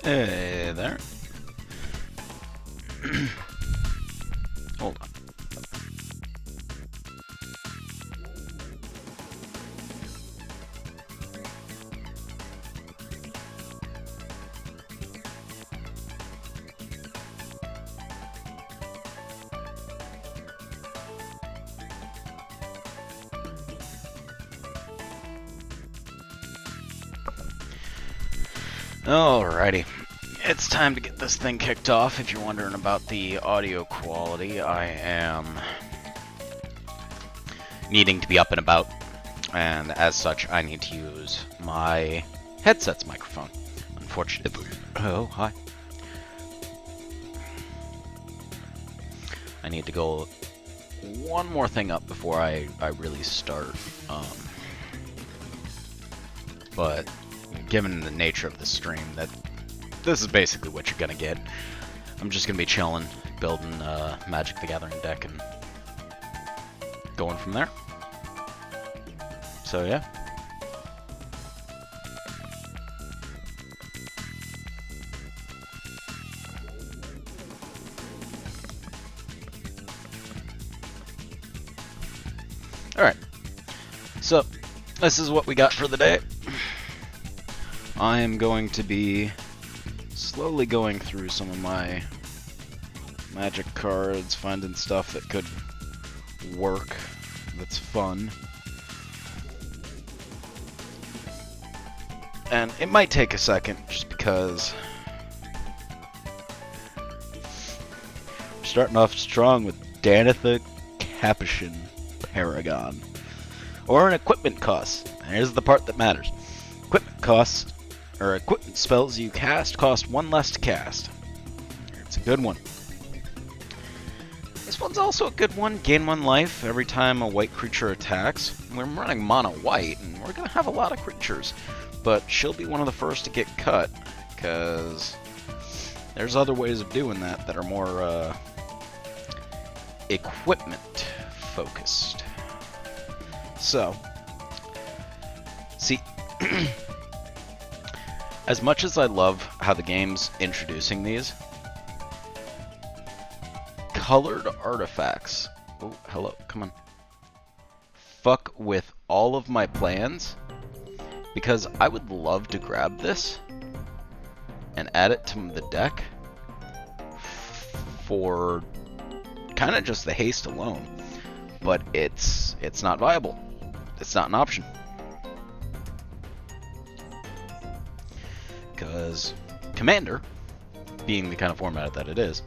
Hey there. Hold on. Alrighty. It's time to get this thing kicked off. If you're wondering about the audio quality, I am needing to be up and about, and as such, I need to use my headset's microphone. Unfortunately. Oh, hi. I need to go one more thing up before I really start. But given the nature of the stream, this is basically what you're gonna get. I'm just gonna be chilling, building Magic the Gathering deck, and going from there. So yeah. Alright. So, this is what we got for the day. I am going to be slowly going through some of my Magic cards, finding stuff that could work, that's fun. And it might take a second, just because we're starting off strong with Danitha Capuchin Paragon. Or an equipment cost. Here's the part that matters. Equipment costs, or equipment spells you cast cost 1 less to cast. It's a good one. This one's also a good one. Gain 1 life every time a white creature attacks. We're running mono white, and we're going to have a lot of creatures. But she'll be one of the first to get cut, because there's other ways of doing that are more equipment focused. So, see, as much as I love how the game's introducing these, colored artifacts, oh, hello, come on, fuck with all of my plans, because I would love to grab this and add it to the deck for kind of just the haste alone, but it's not viable. It's not an option. Because Commander, being the kind of format that it is,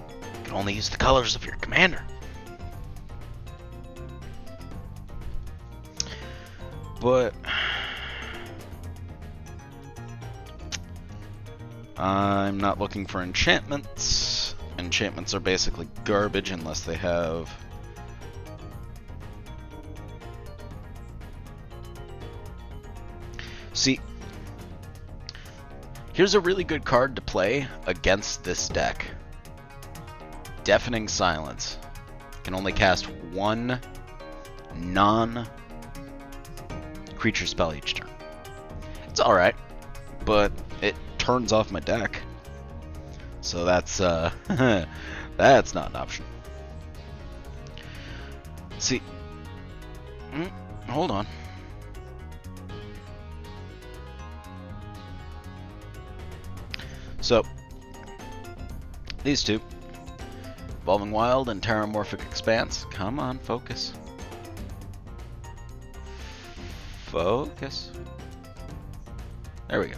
you can only use the colors of your Commander. But I'm not looking for enchantments. Enchantments are basically garbage unless they have see, here's a really good card to play against this deck. Deafening Silence. Can only cast 1 non-creature spell each turn. It's alright, but it turns off my deck. So that's that's not an option. See, hold on. So, these two, Evolving Wild and Terramorphic Expanse. Come on, focus. Focus. There we go.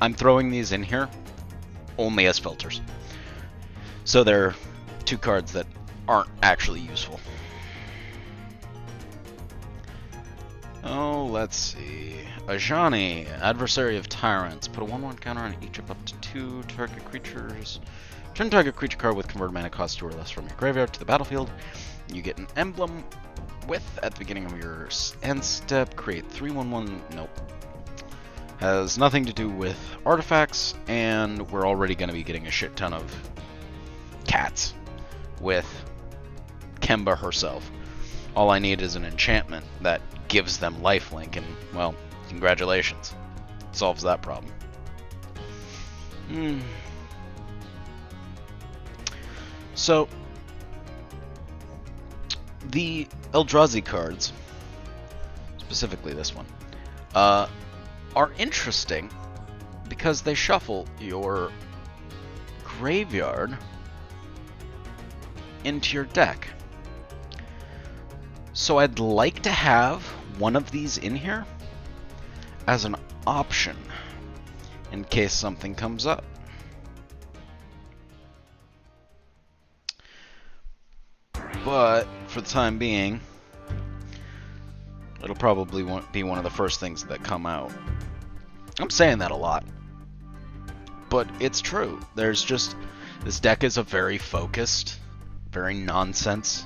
I'm throwing these in here only as filters. So they're 2 cards that aren't actually useful. Oh, let's see. Ajani, Adversary of Tyrants. Put a 1/1 counter on each of up to 2 target creatures. Turn target creature card with converted mana cost 2 or less from your graveyard to the battlefield. You get an emblem with at the beginning of your end step. Create 3/1/1. Nope. Has nothing to do with artifacts, and we're already going to be getting a shit ton of cats with Kemba herself. All I need is an enchantment that gives them lifelink, and, well, congratulations. Solves that problem. So, the Eldrazi cards, specifically this one, are interesting because they shuffle your graveyard into your deck. So I'd like to have one of these in here as an option in case something comes up. But for the time being, it'll probably be one of the first things that come out. I'm saying that a lot, but it's true. There's just, this deck is a very focused, very nonsense,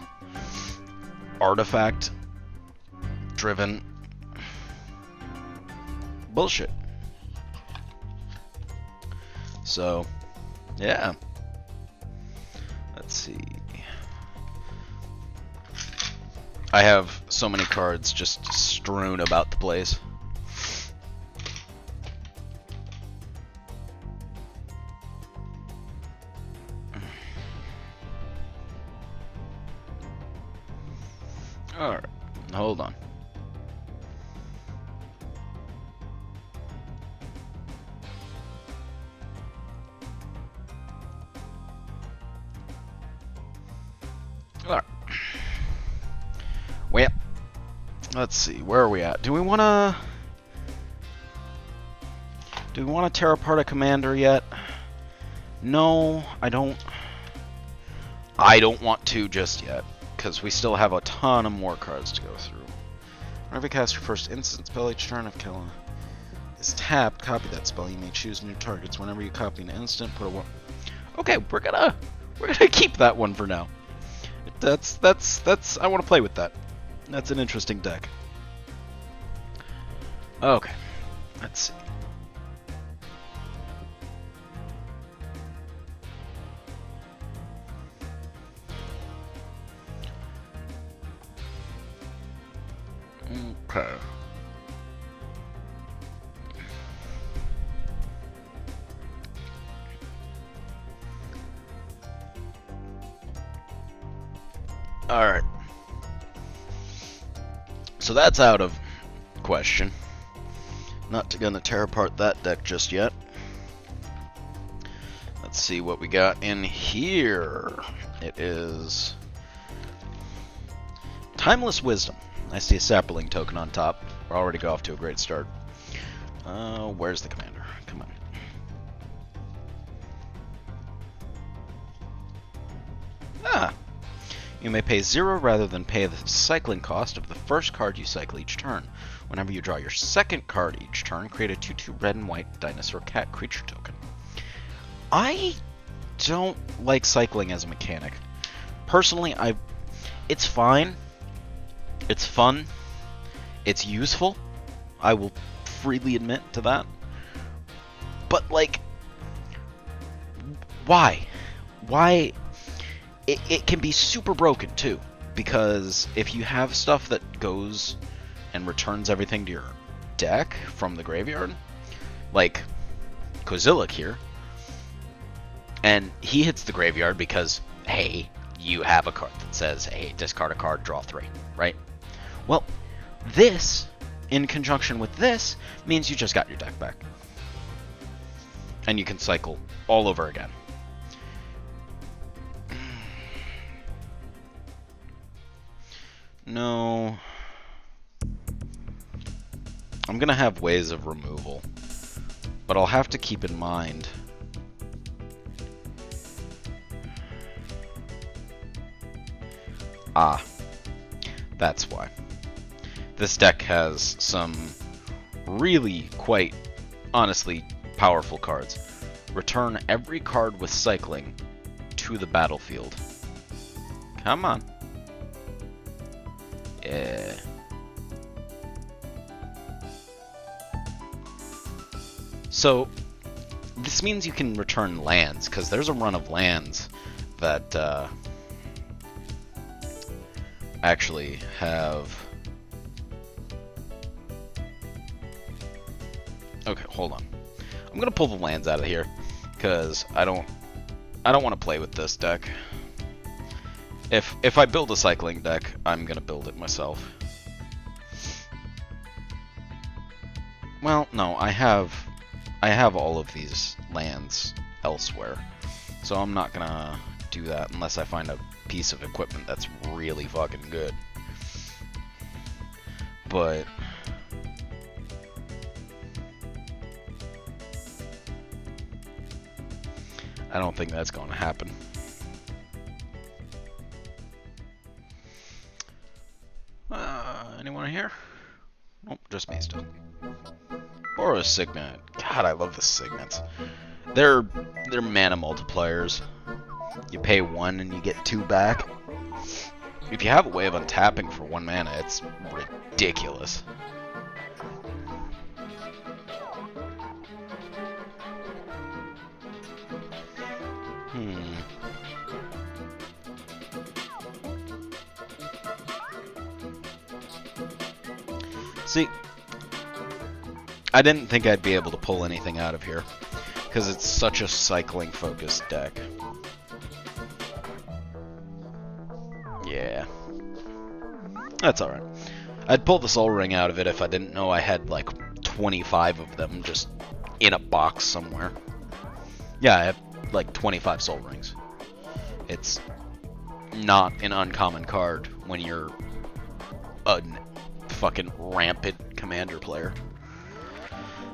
artifact driven bullshit. So, yeah. Let's see. I have so many cards just strewn about the place. Alright, hold on. Alright. Well, let's see, where are we at? Do we want to tear apart a commander yet? No, I don't want to just yet, because we still have a ton of more cards to go through. Whenever you cast your first instant spell each turn, if Kella is tapped, copy that spell. You may choose new targets. Whenever you copy an instant, put a one. Okay, we're gonna keep that one for now. That's I want to play with that. That's an interesting deck. Okay, let's see. Okay. Alright. So that's out of question. Not gonna tear apart that deck just yet. Let's see what we got in here. It is Timeless Wisdom. I see a sapling token on top. We're already off to a great start. Where's the commander? Come on. Ah! You may pay 0 rather than pay the cycling cost of the first card you cycle each turn. Whenever you draw your second card each turn, create a 2/2 red and white dinosaur cat creature token. I don't like cycling as a mechanic. Personally, it's fine. It's fun. It's useful. I will freely admit to that. But, like, why? Why? It can be super broken, too. Because if you have stuff that goes and returns everything to your deck from the graveyard, like Kozilek here, and he hits the graveyard because, hey, you have a card that says, hey, discard a card, draw 3, right? Well, this, in conjunction with this, means you just got your deck back. And you can cycle all over again. No. I'm gonna have ways of removal, but I'll have to keep in mind that's why. This deck has some really quite honestly powerful cards. Return every card with cycling to the battlefield. Come on. Yeah. So, this means you can return lands, because there's a run of lands that actually have... Okay, hold on. I'm going to pull the lands out of here, because I don't want to play with this deck. If I build a cycling deck, I'm gonna build it myself. Well, no, I have all of these lands elsewhere, so I'm not gonna do that unless I find a piece of equipment that's really fucking good. But I don't think that's going to happen. Anyone here? Nope, just me still. Boros Signet. God, I love the Signets. They're mana multipliers. You pay 1 and you get 2 back. If you have a way of untapping for 1 mana, it's ridiculous. See, I didn't think I'd be able to pull anything out of here, because it's such a cycling-focused deck. Yeah. That's alright. I'd pull the Soul Ring out of it if I didn't know I had, like, 25 of them just in a box somewhere. Yeah, I have, like, 25 Soul Rings. It's not an uncommon card when you're a fucking rampant commander player.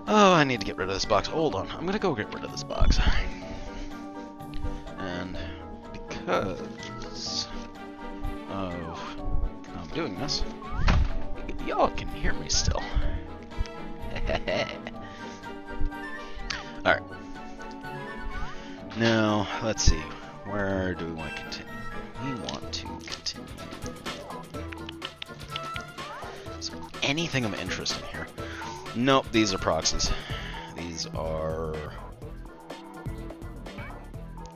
Oh, I need to get rid of this box. Hold on, I'm gonna go get rid of this box. And because of how I'm doing this, y'all can hear me still. Alright. Now, let's see. Where do we want to continue? We want to continue. Is there anything of interest in here? Nope, these are proxies. These are...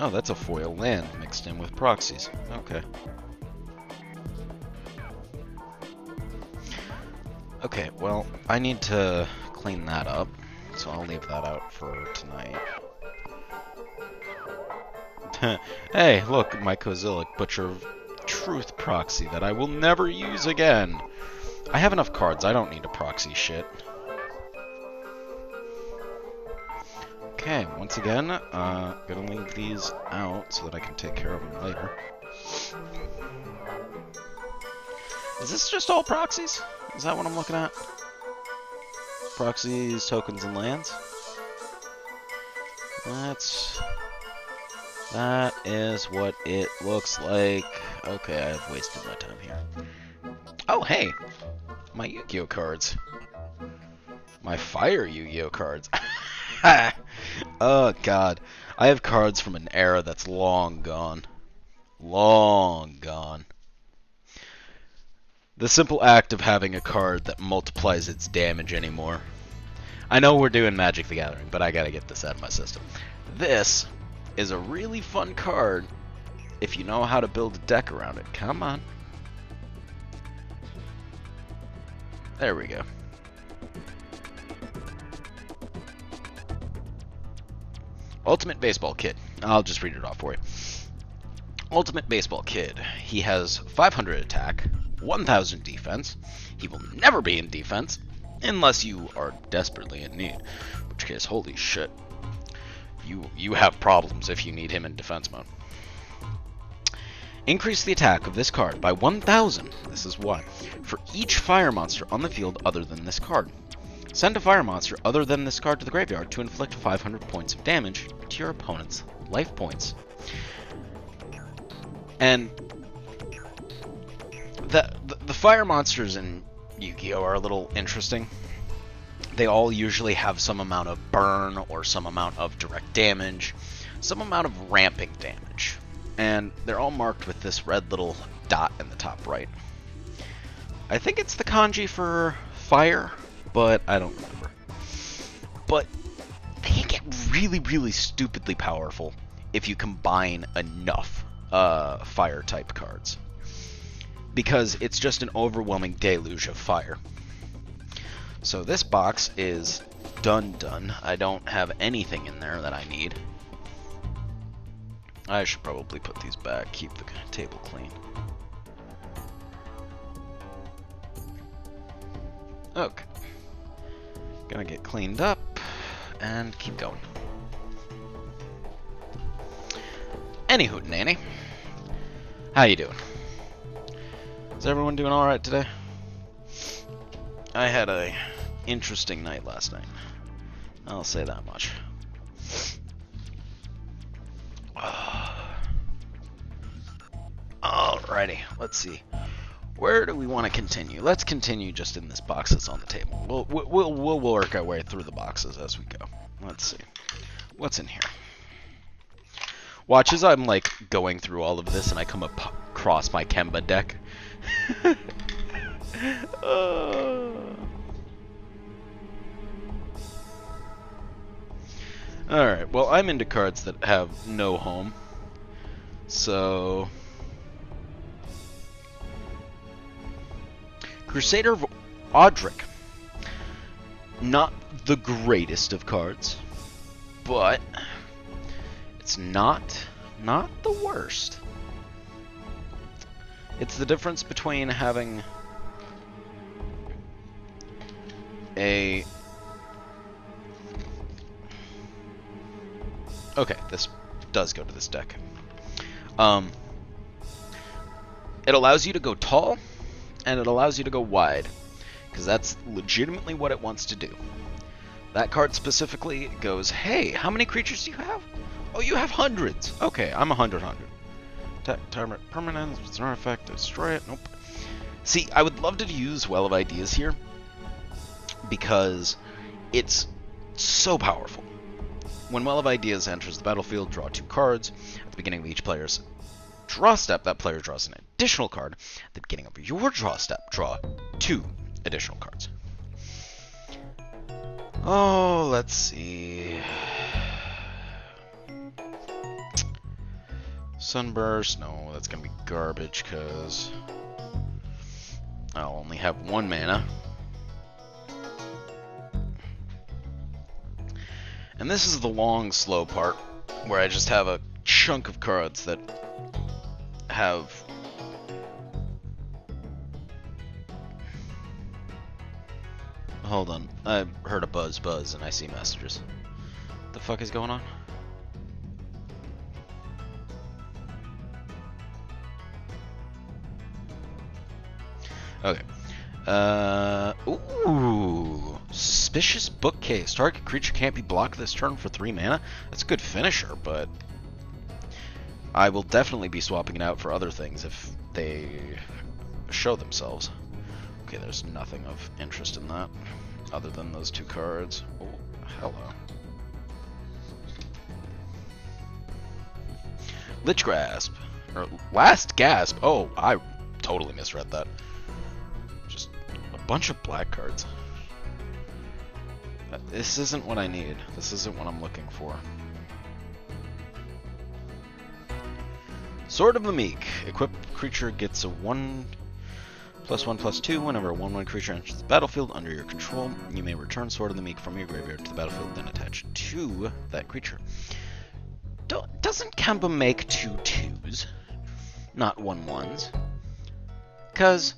Oh, that's a foil land mixed in with proxies. Okay. Okay, well, I need to clean that up, so I'll leave that out for tonight. Hey, look, my Kozilek Butcher of Truth proxy that I will never use again. I have enough cards, I don't need to proxy shit. Okay, once again, gonna leave these out so that I can take care of them later. Is this just all proxies? Is that what I'm looking at? Proxies, tokens, and lands? That is what it looks like. Okay, I have wasted my time here. Oh, hey! My Yu-Gi-Oh cards. My Fire Yu-Gi-Oh cards. Oh, God. I have cards from an era that's long gone. Long gone. The simple act of having a card that multiplies its damage anymore. I know we're doing Magic the Gathering, but I gotta get this out of my system. This is a really fun card if you know how to build a deck around it. Come on. There we go. Ultimate Baseball Kid. I'll just read it off for you. Ultimate Baseball Kid. He has 500 attack, 1000 defense. He will never be in defense unless you are desperately in need. In which case, holy shit. You have problems if you need him in defense mode. Increase the attack of this card by 1000. This is why. For each fire monster on the field other than this card. Send a fire monster other than this card to the graveyard to inflict 500 points of damage to your opponent's life points. And the fire monsters in Yu-Gi-Oh! Are a little interesting. They all usually have some amount of burn or some amount of direct damage, some amount of ramping damage. And they're all marked with this red little dot in the top right. I think it's the kanji for fire, but I don't remember. But they can get really, really stupidly powerful if you combine enough fire type cards. Because it's just an overwhelming deluge of fire. So this box is done. I don't have anything in there that I need. I should probably put these back, keep the table clean. Okay. Gonna get cleaned up and keep going. Anywho, Nanny. How you doing? Is everyone doing alright today? I had a interesting night last night. I'll say that much. Alrighty, let's see. Where do we want to continue? Let's continue just in this box that's on the table. We'll work our way through the boxes as we go. Let's see. What's in here? Watch as I'm like going through all of this and I come across my Kemba deck. Alright, well I'm into cards that have no home. So... Crusader of Odric. Not the greatest of cards, but it's not the worst. It's the difference between having a... Okay, this does go to this deck. It allows you to go tall, and it allows you to go wide, because that's legitimately what it wants to do. That card specifically goes, hey, how many creatures do you have? Oh, you have hundreds. Okay, I'm 100. Attack target permanent, if it's an artifact, destroy it. Nope. See, I would love to use Well of Ideas here, because it's so powerful. When Well of Ideas enters the battlefield, draw 2 cards. At the beginning of each player's draw step, that player draws an additional card. At the beginning of your draw step, draw 2 additional cards. Oh, let's see. Sunburst, no, that's gonna be garbage because I'll only have 1 mana. And this is the long, slow part, where I just have a chunk of cards that have... Hold on, I heard a buzz and I see messages. What the fuck is going on? Okay. Ooh. Suspicious Bookcase. Target creature can't be blocked this turn for 3 mana. That's a good finisher, but I will definitely be swapping it out for other things if they show themselves. Okay, there's nothing of interest in that other than those 2 cards. Oh, hello. Lich Grasp. Or Last Gasp. Oh, I totally misread that. Just a bunch of black cards. This isn't what I need. This isn't what I'm looking for. Sword of the Meek. Equipped creature gets a 1/1/2 whenever a 1/1 creature enters the battlefield under your control. You may return Sword of the Meek from your graveyard to the battlefield, then attach to that creature. Doesn't Kemba make 2/2s? Not 1/1s? Because,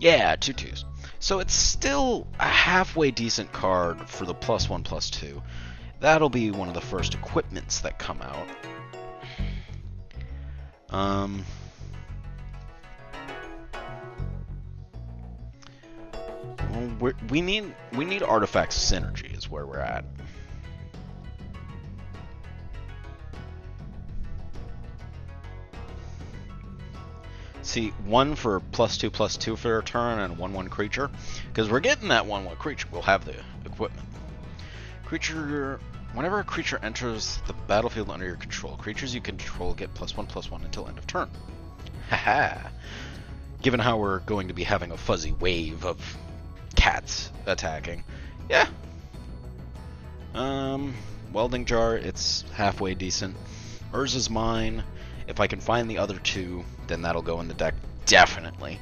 yeah, 2/2s. So it's still a halfway decent card for the +1/+2. That'll be one of the first equipments that come out. Well, we need artifact synergy is where we're at. See, 1 for +2/+2 for a turn and a 1/1 creature, because we're getting that 1/1 creature. We'll have the equipment. Creature. Whenever a creature enters the battlefield under your control, creatures you control get +1/+1 until end of turn. Haha. Given how we're going to be having a fuzzy wave of cats attacking, yeah. Welding Jar, it's halfway decent. Urza's Mine. If I can find the other 2, then that'll go in the deck, definitely.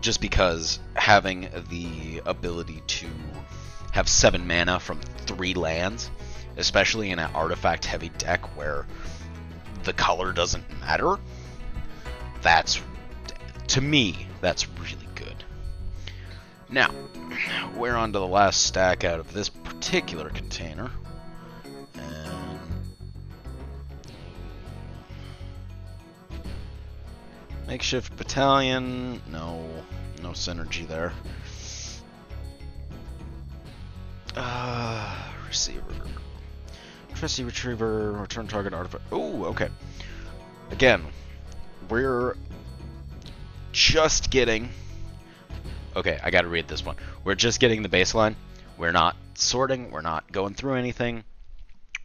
Just because having the ability to have 7 mana from 3 lands, especially in an artifact-heavy deck where the color doesn't matter. That's, to me, that's really good. Now, we're on to the last stack out of this particular container. And makeshift battalion, no synergy there. Receiver. Trusty retriever, return target artifact. Oh, okay. Again, we're just getting... Okay, I gotta read this one. We're just getting the baseline. We're not sorting, we're not going through anything.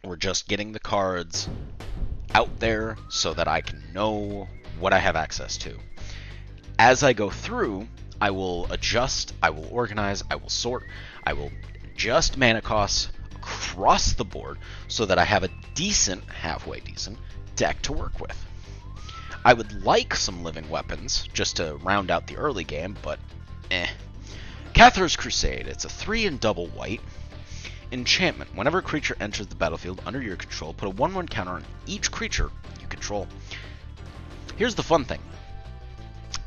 We're just getting the cards out there so that I can know what I have access to. As I go through, I will adjust, I will organize, I will sort, I will adjust mana costs across the board so that I have a decent, halfway decent, deck to work with. I would like some living weapons just to round out the early game, but Cathar's Crusade. It's a 3 and double white. Enchantment. Whenever a creature enters the battlefield under your control, put a 1/1 counter on each creature you control. Here's the fun thing.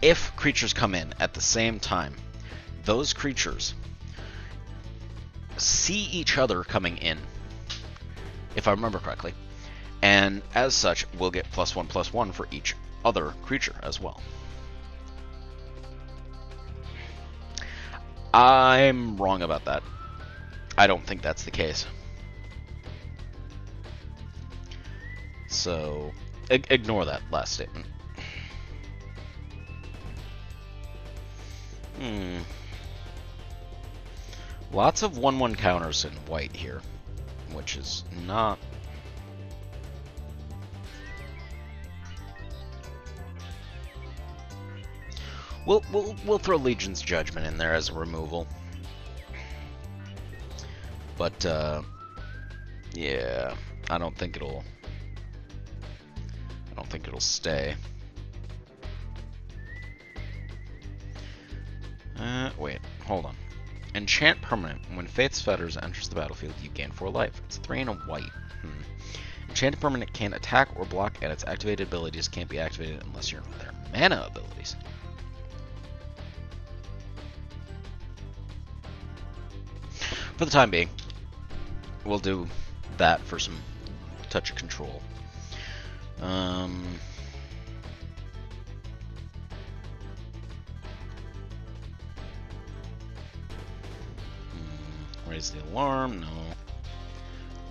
If creatures come in at the same time, those creatures see each other coming in, if I remember correctly, and as such, we'll get +1/+1 for each other creature as well. I'm wrong about that. I don't think that's the case. So, ignore that last statement. Lots of 1/1 counters in white here, which is not... We'll throw Legion's Judgment in there as a removal. But, yeah, I don't think it'll stay. Wait, hold on. Enchant permanent. When Faith's Fetters enters the battlefield, you gain 4 life. It's 3 and a white. Enchanted permanent can't attack or block, and its activated abilities can't be activated unless you're their mana abilities. For the time being, we'll do that for some touch of control. Raise the alarm, no.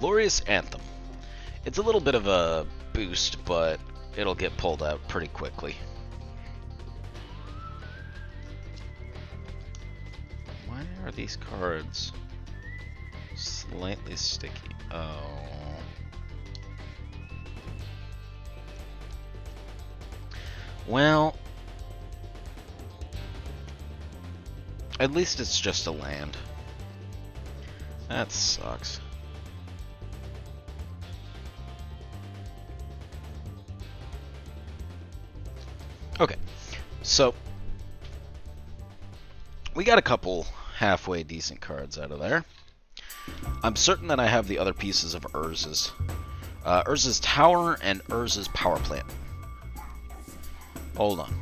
Glorious Anthem. It's a little bit of a boost, but it'll get pulled out pretty quickly. Why are these cards slightly sticky? Oh. Well, at least it's just a land. That sucks. Okay, so we got a couple halfway decent cards out of there. I'm certain that I have the other pieces of Urza's. Urza's Tower and Urza's Power Plant. Hold on.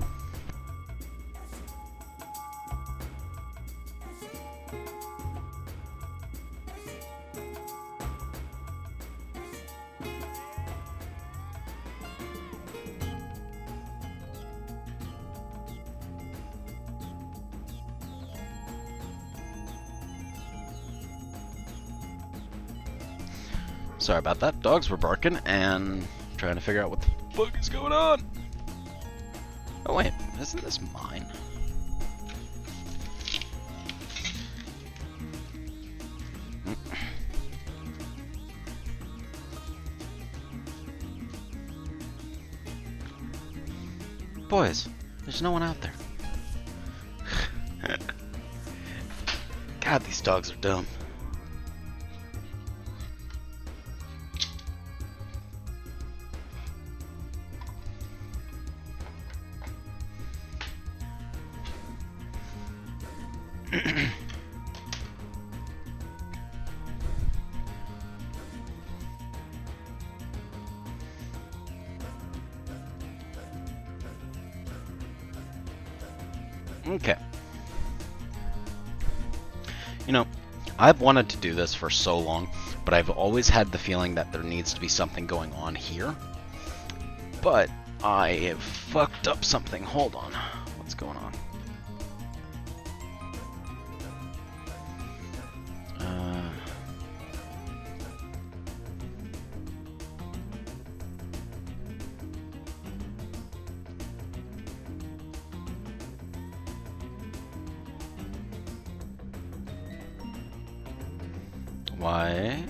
Sorry about that. Dogs were barking and trying to figure out what the fuck is going on. Oh wait, isn't this mine? Boys, there's no one out there. God, these dogs are dumb. You know, I've wanted to do this for so long, but I've always had the feeling that there needs to be something going on here. But I have fucked up something. Hold on. What's going on? Why?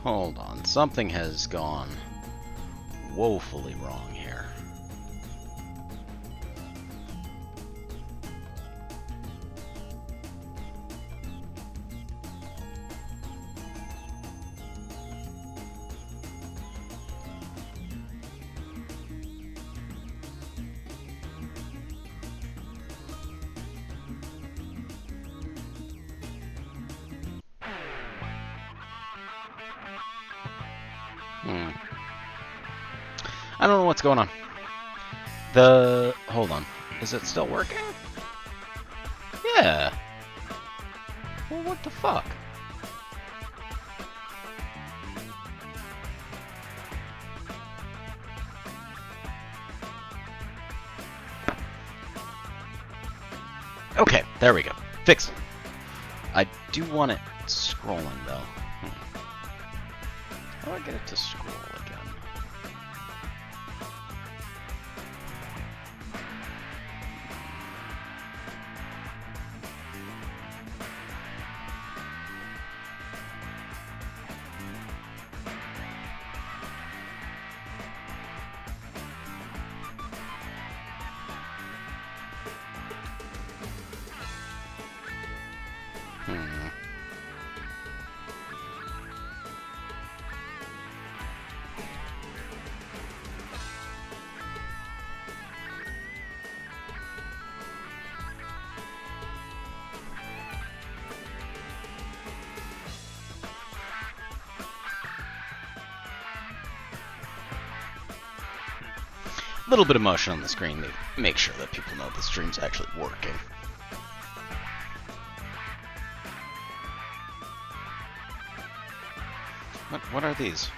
Hold on, something has gone woefully wrong here. I don't know what's going on. Hold on. Is it still working? Yeah. Well, what the fuck? Okay, there we go. Fixed. I do want it scrolling, though. How do I get it to scroll again? A little bit of motion on the screen to make sure that people know the stream's actually working. What are these?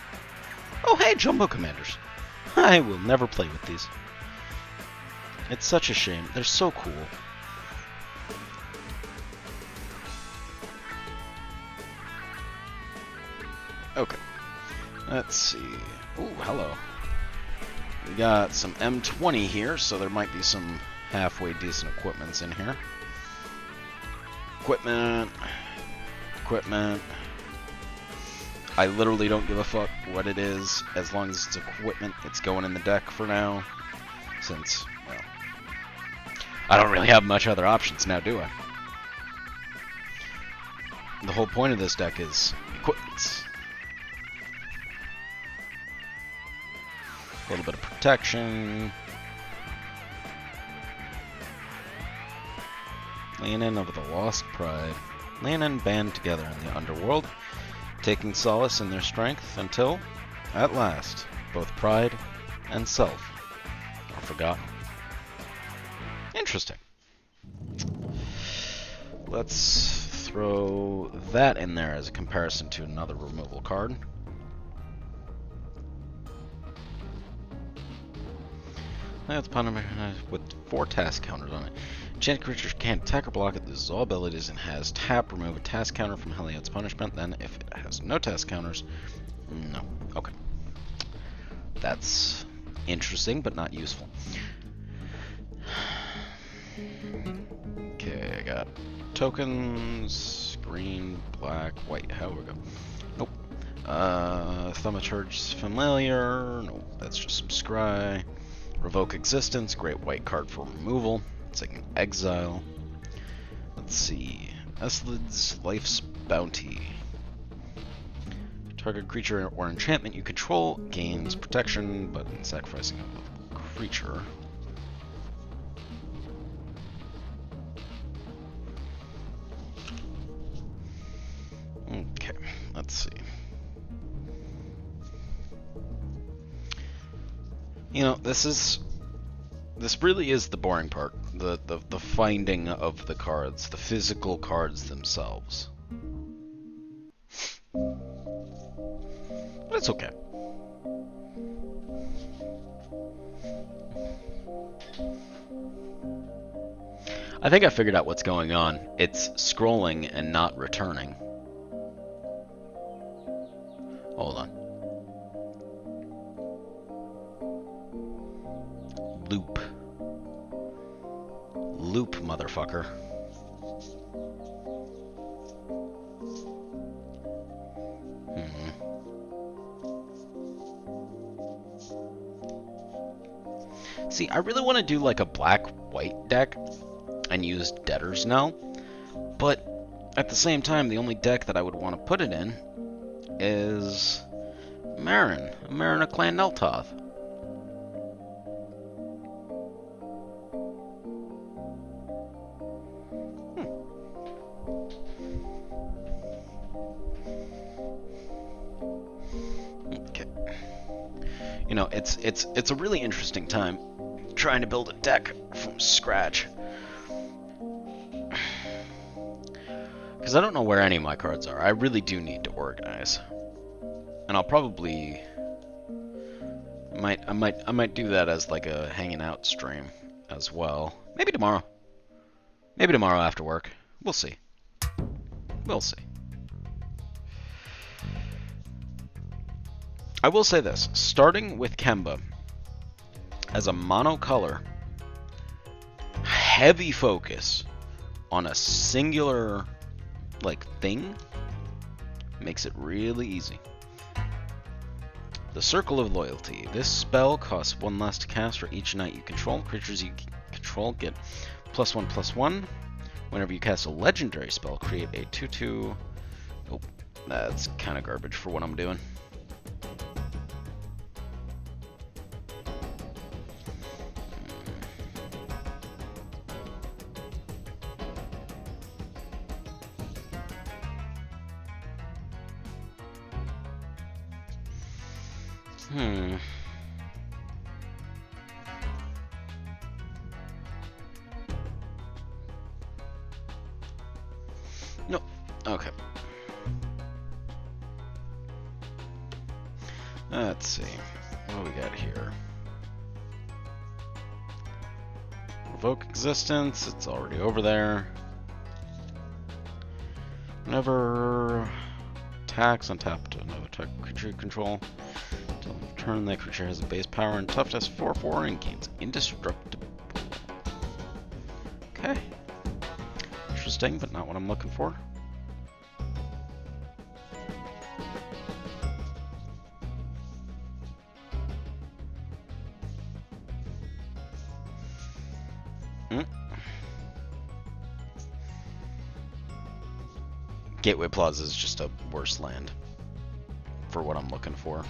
Oh, hey, Jumbo Commanders. I will never play with these. It's such a shame. They're so cool. Okay. Let's see. Ooh, hello. We got some M20 here, so there might be some halfway decent equipments in here. Equipment. I literally don't give a fuck what it is, as long as it's equipment. It's going in the deck for now, since, well, I don't really have much other options now, do I? The whole point of this deck is equipments. A little bit of protection. Leonin of the Lost Pride. Leonin band together in the underworld, taking solace in their strength until, at last, both pride and self are forgotten. Interesting. Let's throw that in there as a comparison to another removal card. That's with 4 task counters on it. Enchanted creatures can't attack or block it, loses all abilities, and has tap, remove a task counter from Heliod's punishment. Then, if it has no task counters, no. Okay. That's interesting, but not useful. Okay, I got tokens, green, black, white. How do we go? Nope. Thaumaturge's Familiar. Nope, that's just some scry. Revoke Existence, great white card for removal. It's like an exile. Let's see. Eslid's Life's Bounty. Target creature or enchantment you control gains protection, but in sacrificing a creature. Okay, let's see. You know, this really is the boring part. The finding of the cards, the physical cards themselves. But it's okay. I think I figured out what's going on. It's scrolling and not returning. Hold on. Loop, motherfucker. See, I really want to do like a black-white deck and use Debtor's Knell, but at the same time, the only deck that I would want to put it in is Meren of Clan Neltoth. Okay. You know, it's a really interesting time trying to build a deck from scratch. Because I don't know where any of my cards are. I really do need to organize. And I'll probably I might do that as like a hanging out stream as well. Maybe tomorrow. Maybe tomorrow after work. We'll see. We'll see. I will say this, starting with Kemba as a monocolor, heavy focus on a singular like thing makes it really easy. The Circle of Loyalty. This spell costs 1 less to cast for each knight you control. Creatures you control get +1/+1. Whenever you cast a legendary spell, create a 2/2. Oh, that's kind of garbage for what I'm doing. No. Okay. Let's see. What do we got here? Revoke existence. It's already over there. Whenever attacks, untap to another type of creature you control. Until turn, that creature has a base power and toughness 4/4 and gains indestructible. Okay. Interesting, but not what I'm looking for. Gateway Plaza is just a worse land for what I'm looking for.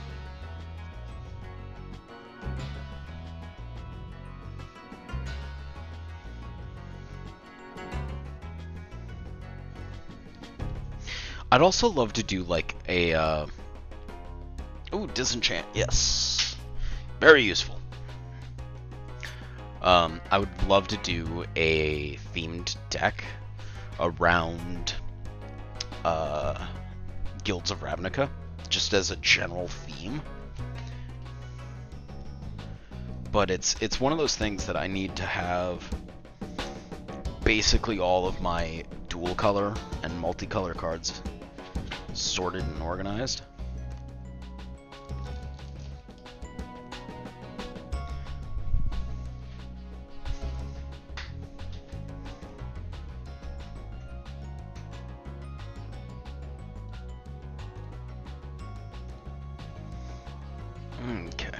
I'd also love to do like a ooh, disenchant, yes. Very useful. I would love to do a themed deck around Guilds of Ravnica, just as a general theme. But it's one of those things that I need to have basically all of my dual color and multicolor cards sorted and organized. Okay.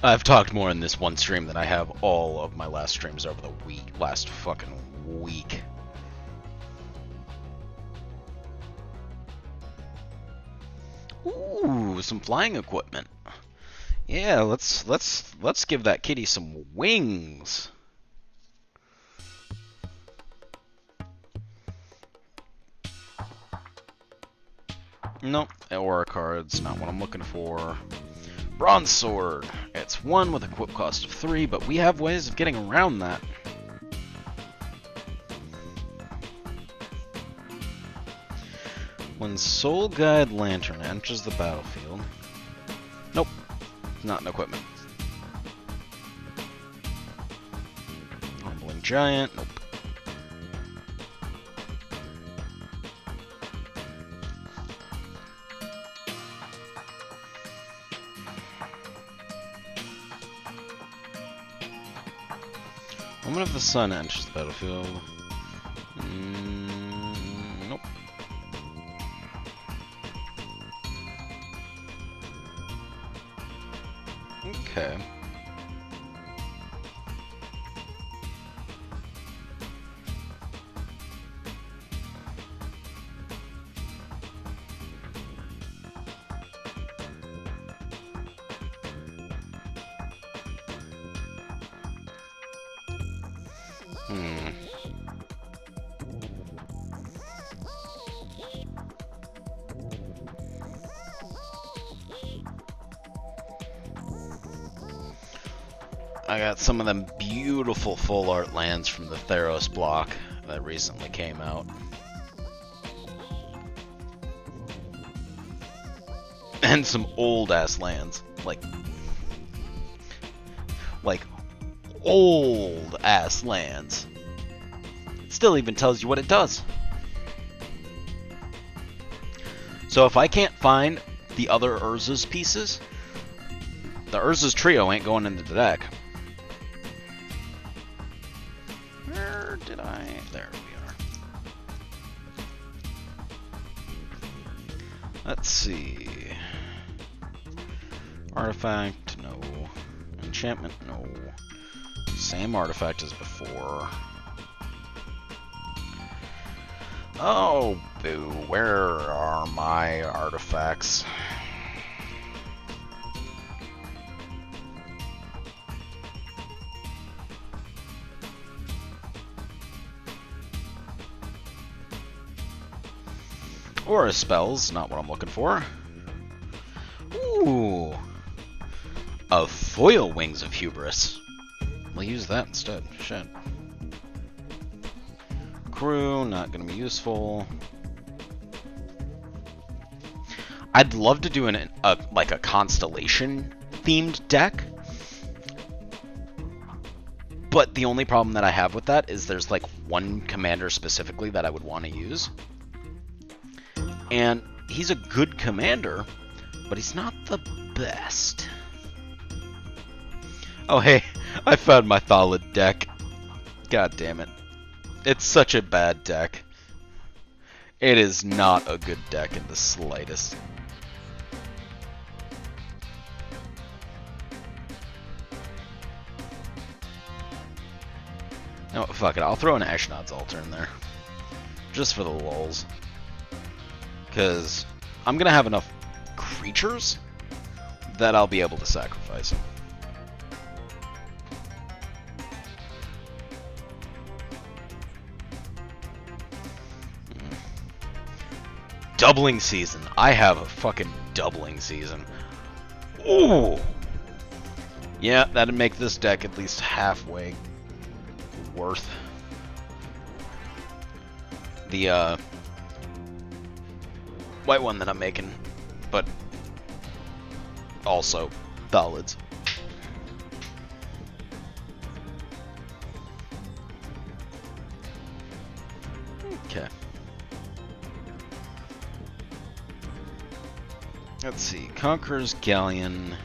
I've talked more in this one stream than I have all of my last streams over the last fucking week. Ooh, some flying equipment. Yeah, let's give that kitty some wings. Nope, aura cards, not what I'm looking for. Bronze sword. It's 1 with equip cost of 3, but we have ways of getting around that. When Soul Guide Lantern enters the battlefield... Nope, not an equipment. Rumbling Giant, nope. Moment of the Sun enters the battlefield. Nope. Okay. I got some of them beautiful full art lands from the Theros block that recently came out. And some old ass lands. Like old ass lands. It still even tells you what it does. So if I can't find the other Urza's pieces, the Urza's trio ain't going into the deck. Where did I? There we are. Let's see. Artifact, no. Enchantment, no. Same artifact as before. Oh, boo. Where are my artifacts? Aura spells, not what I'm looking for. Ooh. A foil Wings of Hubris. We'll use that instead. Shit. Crew, not gonna be useful. I'd love to do like a constellation themed deck. But the only problem that I have with that is there's like one commander specifically that I would want to use. And he's a good commander, but he's not the best. Oh hey, I found my Thalid deck. God damn it. It's such a bad deck. It is not a good deck in the slightest. No, fuck it, I'll throw an Ashnod's Altar in there. Just for the lulz. Because I'm going to have enough creatures that I'll be able to sacrifice. Doubling season. I have a fucking doubling season. Ooh! Yeah, that'd make this deck at least halfway worth. The, white one that I'm making, but also Thalids. Okay. Let's see. Conqueror's Galleon. No.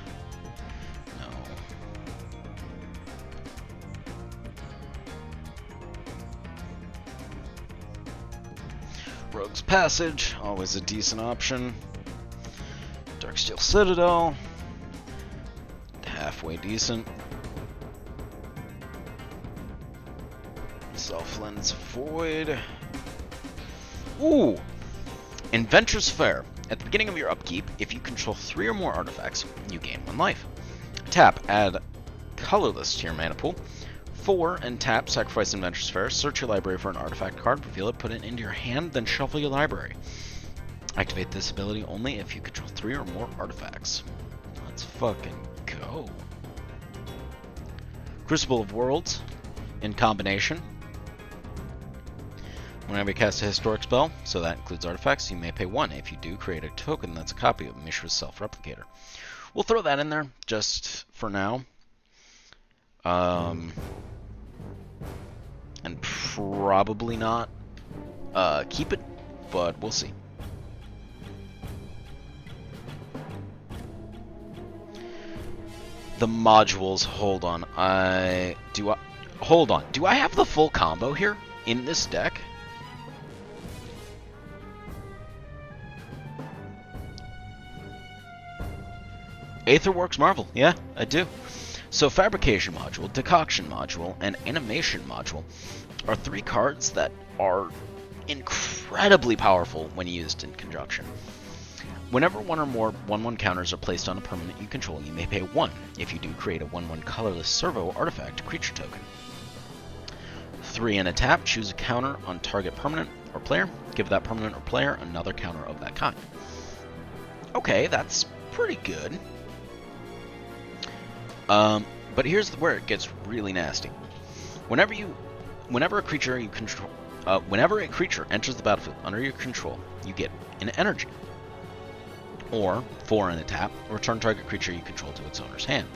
Rogue's Passage, always a decent option. Darksteel Citadel. Half halfway decent. Self-lens void. Ooh! Inventor's Fair. At the beginning of your upkeep, if you control 3 or more artifacts, you gain 1 life. Tap, add colorless to your mana pool. 4, and tap, sacrifice Inventor's Fair, search your library for an artifact card, reveal it, put it into your hand, then shuffle your library. Activate this ability only if you control 3 or more artifacts. Let's fucking go. Crucible of Worlds, in combination. Whenever you cast a historic spell, so that includes artifacts, you may pay 1. If you do, create a token that's a copy of Mishra's Self-Replicator. We'll throw that in there, just for now. And probably not keep it, but we'll see. The modules, hold on. Hold on. Do I have the full combo here in this deck? Aetherworks Marvel, yeah, I do. So Fabrication Module, Decoction Module, and Animation Module are 3 cards that are incredibly powerful when used in conjunction. Whenever 1 or more 1/1 counters are placed on a permanent you control, you may pay 1. If you do, create a 1/1 colorless servo artifact creature token. 3 and a tap, choose a counter on target permanent or player. Give that permanent or player another counter of that kind. Okay, that's pretty good. But here's where it gets really nasty. Whenever a creature enters the battlefield under your control, you get an energy. Or 4 in a tap, return target creature you control to its owner's hand.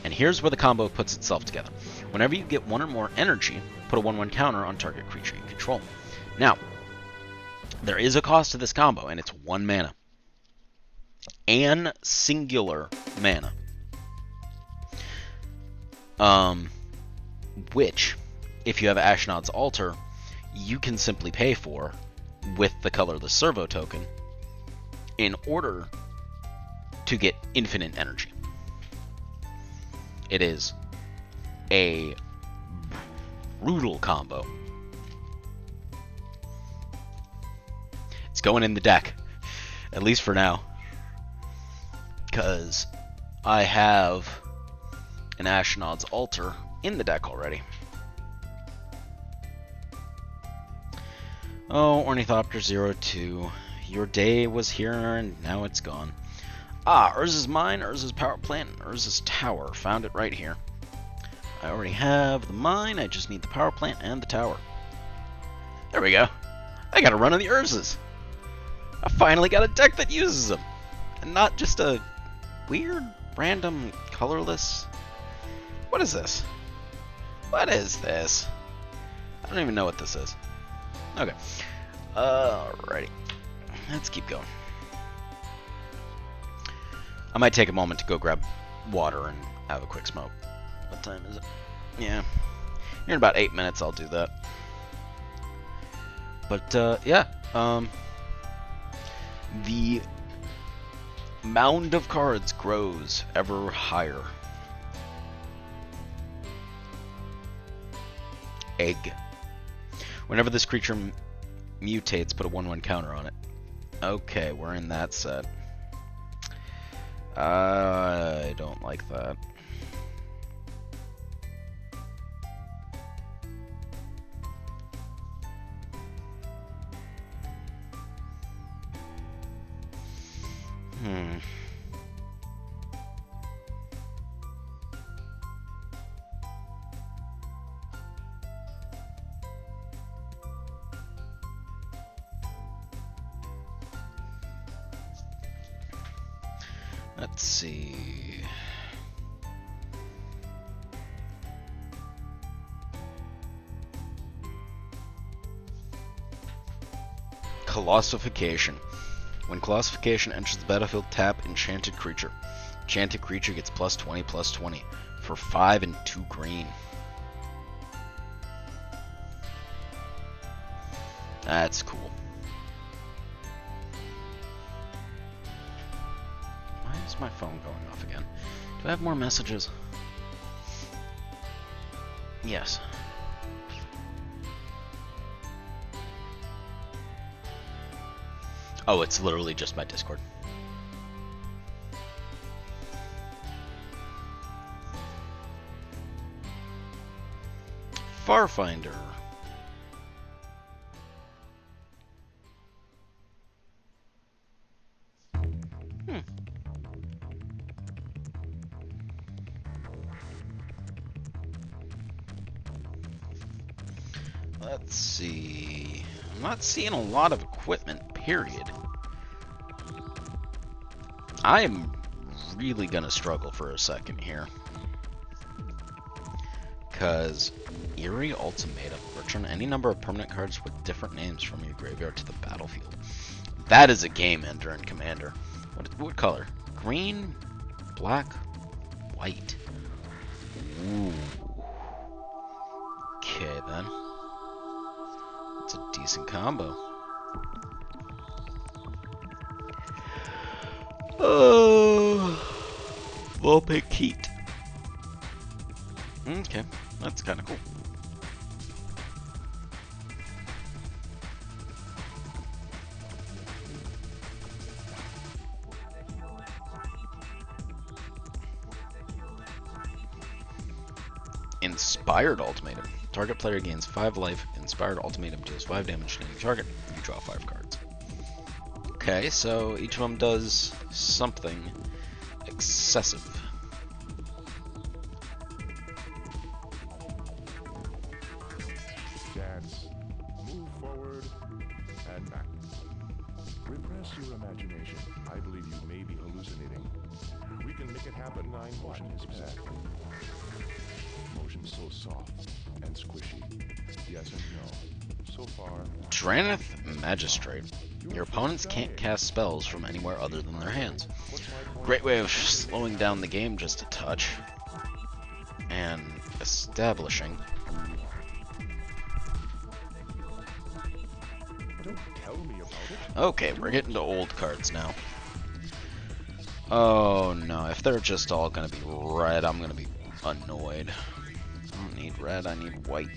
And here's where the combo puts itself together. Whenever you get 1 or more energy, put a 1/1 counter on target creature you control. Now, there is a cost to this combo, and it's 1 mana. And singular mana. Which, if you have Ashnod's Altar, you can simply pay for with the colorless servo token in order to get infinite energy. It is a brutal combo. It's going in the deck, at least for now, because I have an Ashnod's Altar in the deck already. Oh, Ornithopter 02. Your day was here and now it's gone. Ah, Urza's Mine, Urza's Power Plant, and Urza's Tower. Found it right here. I already have the mine, I just need the power plant and the tower. There we go. I got a run of the Urzas. I finally got a deck that uses them. And not just a weird, random, colorless... What is this? What is this? I don't even know what this is. Okay. Alrighty. Let's keep going. I might take a moment to go grab water and have a quick smoke. What time is it? Yeah. Here in about 8 minutes I'll do that. But, yeah. The mound of cards grows ever higher. Egg. Whenever this creature mutates, put a 1/1 counter on it. Okay, we're in that set. I don't like that. Let's see. Colossification. When Colossification enters the battlefield, tap Enchanted Creature. Enchanted Creature gets +20/+20 for 5 and 2 green. That's cool. Why is my phone going off again? Do I have more messages? Yes. Oh, it's literally just my Discord. Farfinder. Let's see. I'm not seeing a lot of equipment, period. I am really gonna struggle for a second here. Because Eerie Ultimatum. Return any number of permanent cards with different names from your graveyard to the battlefield. That is a game ender in Commander. What color? Green, black, white. Ooh. Okay then. It's a decent combo. Oh, Vulpix. Okay, that's kind of cool. Inspired Ultimatum. Target player gains 5 life. Inspired Ultimatum deals 5 damage to any target. You draw 5 cards. Okay, so each of them does something excessive. Dance, move forward, and back. Repress your imagination. I believe you may be hallucinating. We can make it happen. 9 motion is exactly. Motion so soft and squishy. Yes and no. So far. Drannith Magistrate. Your opponents can't cast spells from anywhere other than their hands. Great way of slowing down the game just a touch. And establishing. Don't tell me about it. Okay, we're getting to old cards now. Oh no, if they're just all gonna be red, I'm gonna be annoyed. I don't need red, I need white.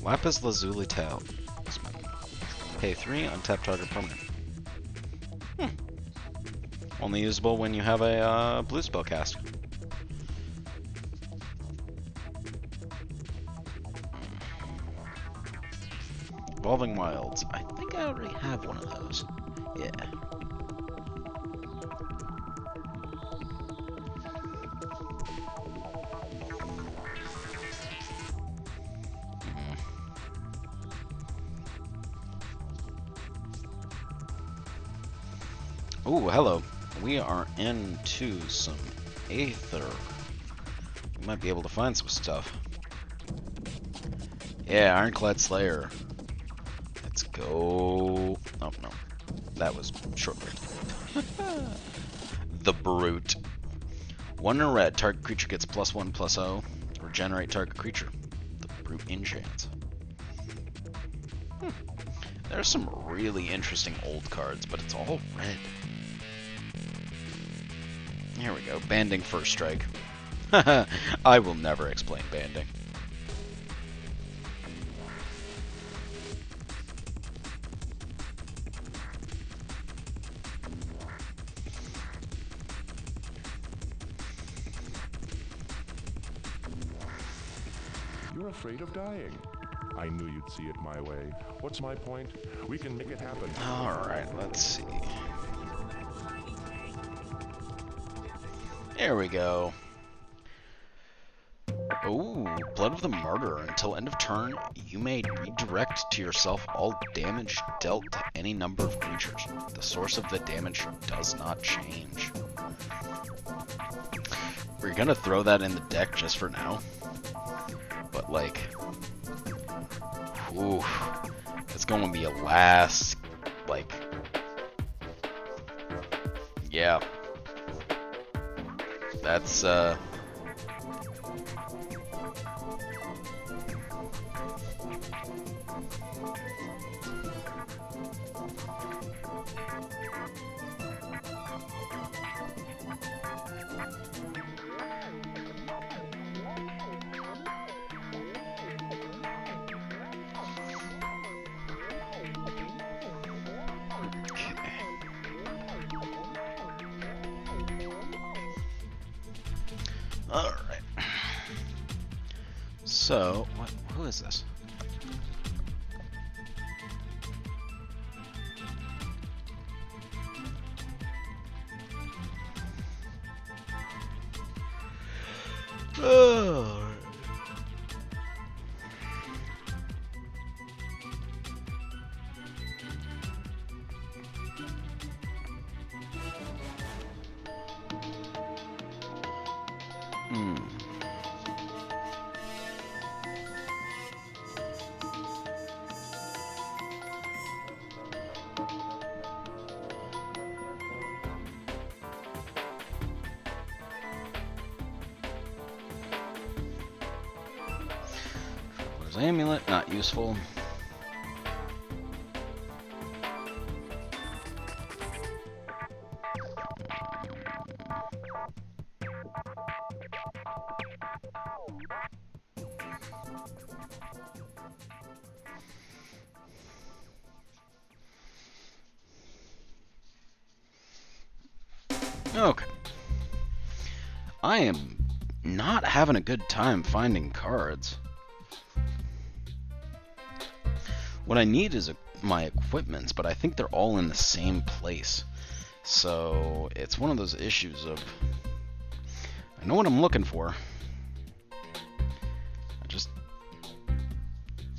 Lapis Lazuli Talisman. Pay 3, untap target permanent. Only usable when you have a blue spell cast. Evolving Wilds. I think I already have one of those. Yeah. Ooh, hello. We are into some Aether. We might be able to find some stuff. Yeah, Ironclad Slayer. Let's go. Oh, no. That was short-lived. The Brute. 1 in a red. Target creature gets +1/+0. Regenerate target creature. The Brute enchants. There's some really interesting old cards, but it's all red. Here we go. Banding First Strike. I will never explain banding. You're afraid of dying. I knew you'd see it my way. What's my point? We can make it happen. Alright, let's see. There we go. Ooh, Blood of the Murderer. Until end of turn, you may redirect to yourself all damage dealt to any number of creatures. The source of the damage does not change. We're gonna throw that in the deck just for now. But like, ooh, it's gonna be a last, like, yeah. That's Alright. So, who is this? Oh. Amulet, not useful. Okay. I am not having a good time finding cards. What I need is my equipments, but I think they're all in the same place. So it's one of those issues of I know what I'm looking for. I just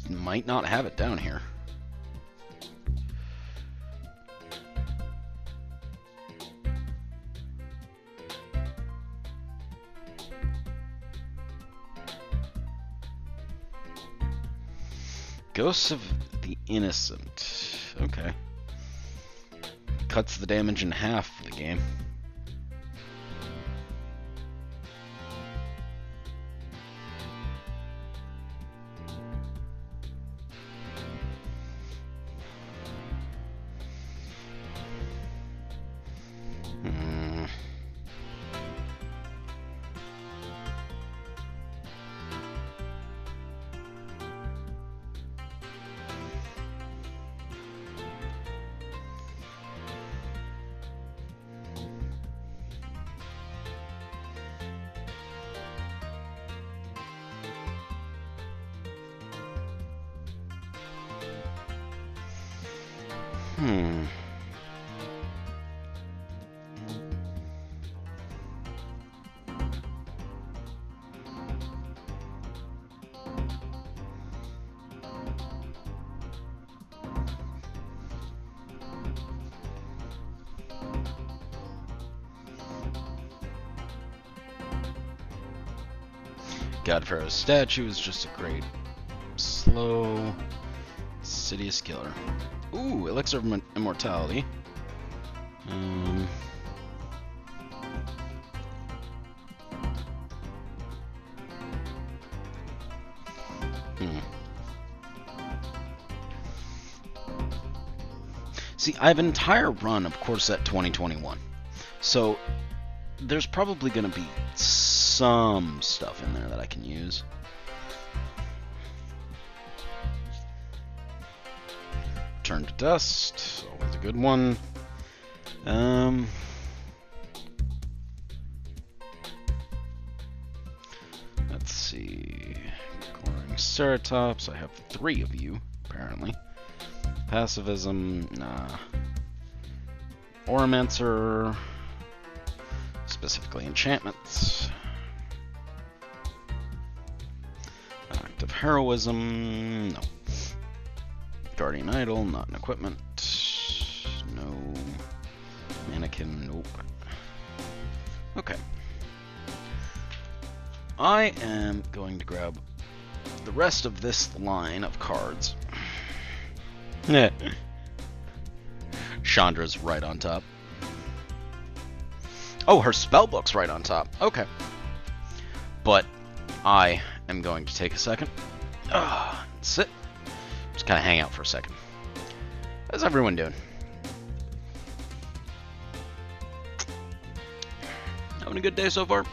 might not have it down here. Ghosts of the Innocent. Okay. Cuts the damage in half for the game. God Pharaoh's statue is just a great, slow, insidious killer. Ooh, Elixir of Immortality. See, I have an entire run of Corset 2021, so there's probably going to be some stuff in there that I can use. Turn to Dust, always a good one. Let's see. Glowing Ceratops, I have 3 of you, apparently. Passivism, nah. Oromancer, specifically enchantments. Act of Heroism, no. Guardian Idol, not an equipment. No. Mannequin, nope. Okay. I am going to grab the rest of this line of cards. Yeah. Chandra's right on top. Oh, her spellbook's right on top. Okay. But I am going to take a second. Sit. Just kind of hang out for a second. How's everyone doing? Having a good day so far?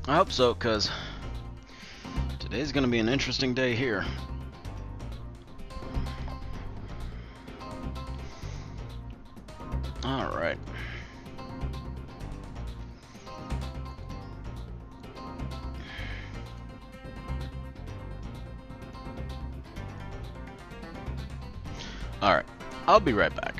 I hope so, because today's going to be an interesting day here. Alright. Alright. I'll be right back.